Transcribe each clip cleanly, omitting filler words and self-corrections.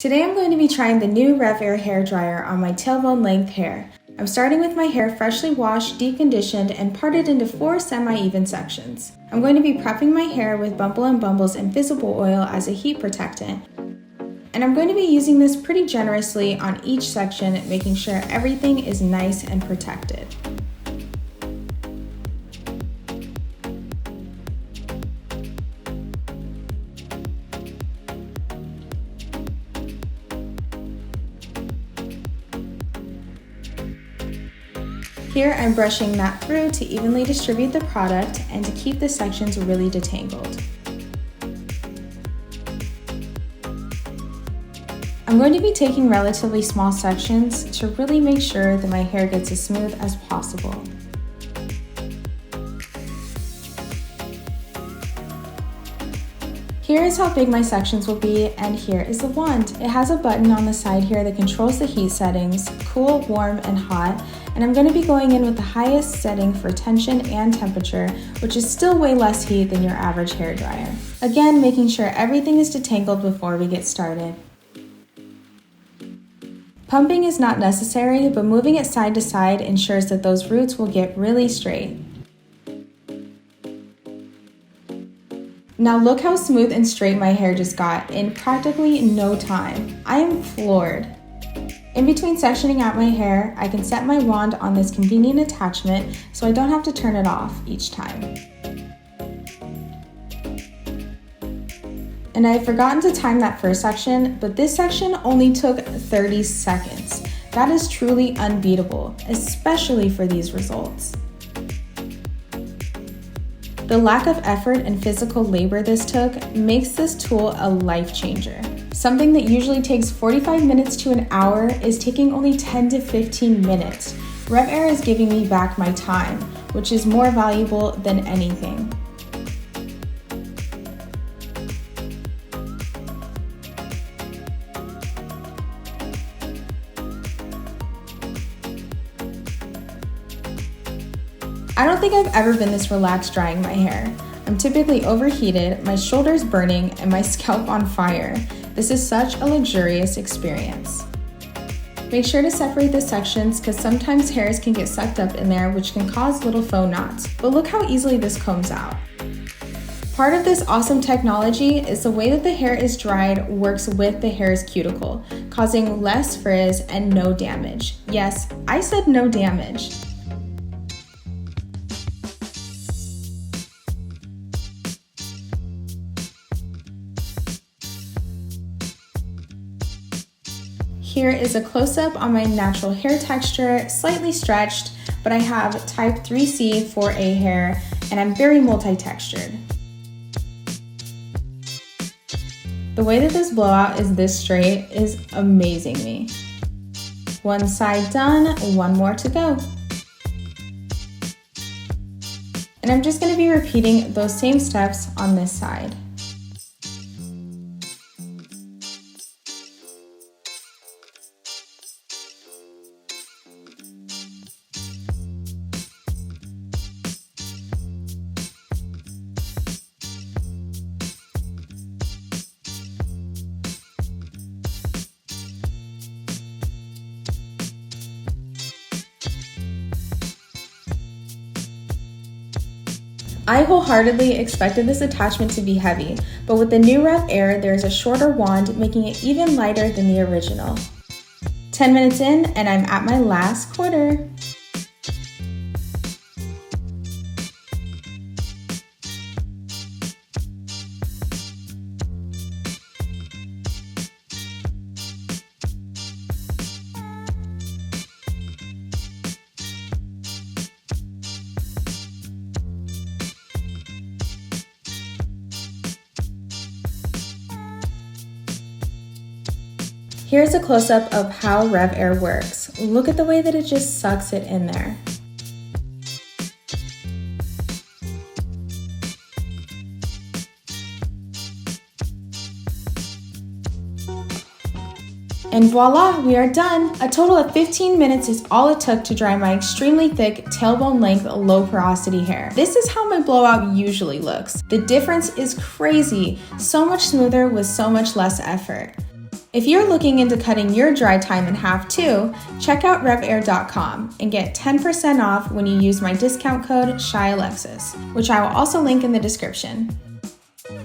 Today I'm going to be trying the new Revair hair dryer on my tailbone length hair. I'm starting with my hair freshly washed, deconditioned, and parted into 4 semi-even sections. I'm going to be prepping my hair with Bumble & Bumble's Invisible Oil as a heat protectant. And I'm going to be using this pretty generously on each section, making sure everything is nice and protected. Here I'm brushing that through to evenly distribute the product and to keep the sections really detangled. I'm going to be taking relatively small sections to really make sure that my hair gets as smooth as possible. Here is how big my sections will be, and here is the wand. It has a button on the side here that controls the heat settings, cool, warm, and hot, and I'm going to be going in with the highest setting for tension and temperature, which is still way less heat than your average hair dryer. Again, making sure everything is detangled before we get started. Pumping is not necessary, but moving it side to side ensures that those roots will get really straight. Now look how smooth and straight my hair just got in practically no time. I am floored. In between sectioning out my hair, I can set my wand on this convenient attachment so I don't have to turn it off each time. And I had forgotten to time that first section, but this section only took 30 seconds. That is truly unbeatable, especially for these results. The lack of effort and physical labor this took makes this tool a life changer. Something that usually takes 45 minutes to an hour is taking only 10 to 15 minutes. Revair is giving me back my time, which is more valuable than anything. I don't think I've ever been this relaxed drying my hair. I'm typically overheated, my shoulders burning, and my scalp on fire. This is such a luxurious experience. Make sure to separate the sections because sometimes hairs can get sucked up in there, which can cause little faux knots. But look how easily this combs out. Part of this awesome technology is the way that the hair is dried works with the hair's cuticle, causing less frizz and no damage. Yes, I said no damage. Here is a close-up on my natural hair texture, slightly stretched, but I have type 3C 4A hair, and I'm very multi-textured. The way that this blowout is this straight is amazing me. One side done, one more to go. And I'm just going to be repeating those same steps on this side. I wholeheartedly expected this attachment to be heavy, but with the new Revair, there is a shorter wand, making it even lighter than the original. 10 minutes in, and I'm at my last quarter. Here's a close-up of how Revair works. Look at the way that it just sucks it in there. And voila, we are done! A total of 15 minutes is all it took to dry my extremely thick, tailbone length, low porosity hair. This is how my blowout usually looks. The difference is crazy, so much smoother with so much less effort. If you're looking into cutting your dry time in half too, check out revair.com and get 10% off when you use my discount code ShyAlexis, which I will also link in the description.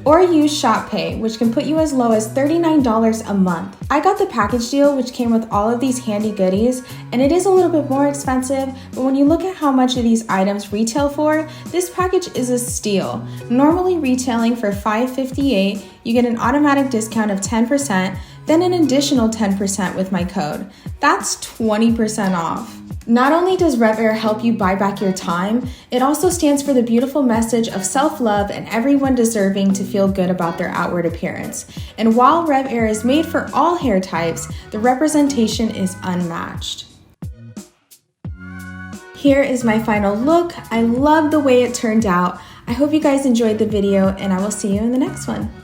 Or use ShopPay, which can put you as low as $39 a month. I got the package deal, which came with all of these handy goodies, and it is a little bit more expensive, but when you look at how much of these items retail for, this package is a steal. Normally retailing for $5.58, you get an automatic discount of 10%, then an additional 10% with my code. That's 20% off. Not only does Revair help you buy back your time, it also stands for the beautiful message of self-love and everyone deserving to feel good about their outward appearance. And while Revair is made for all hair types, the representation is unmatched. Here is my final look. I love the way it turned out. I hope you guys enjoyed the video, and I will see you in the next one.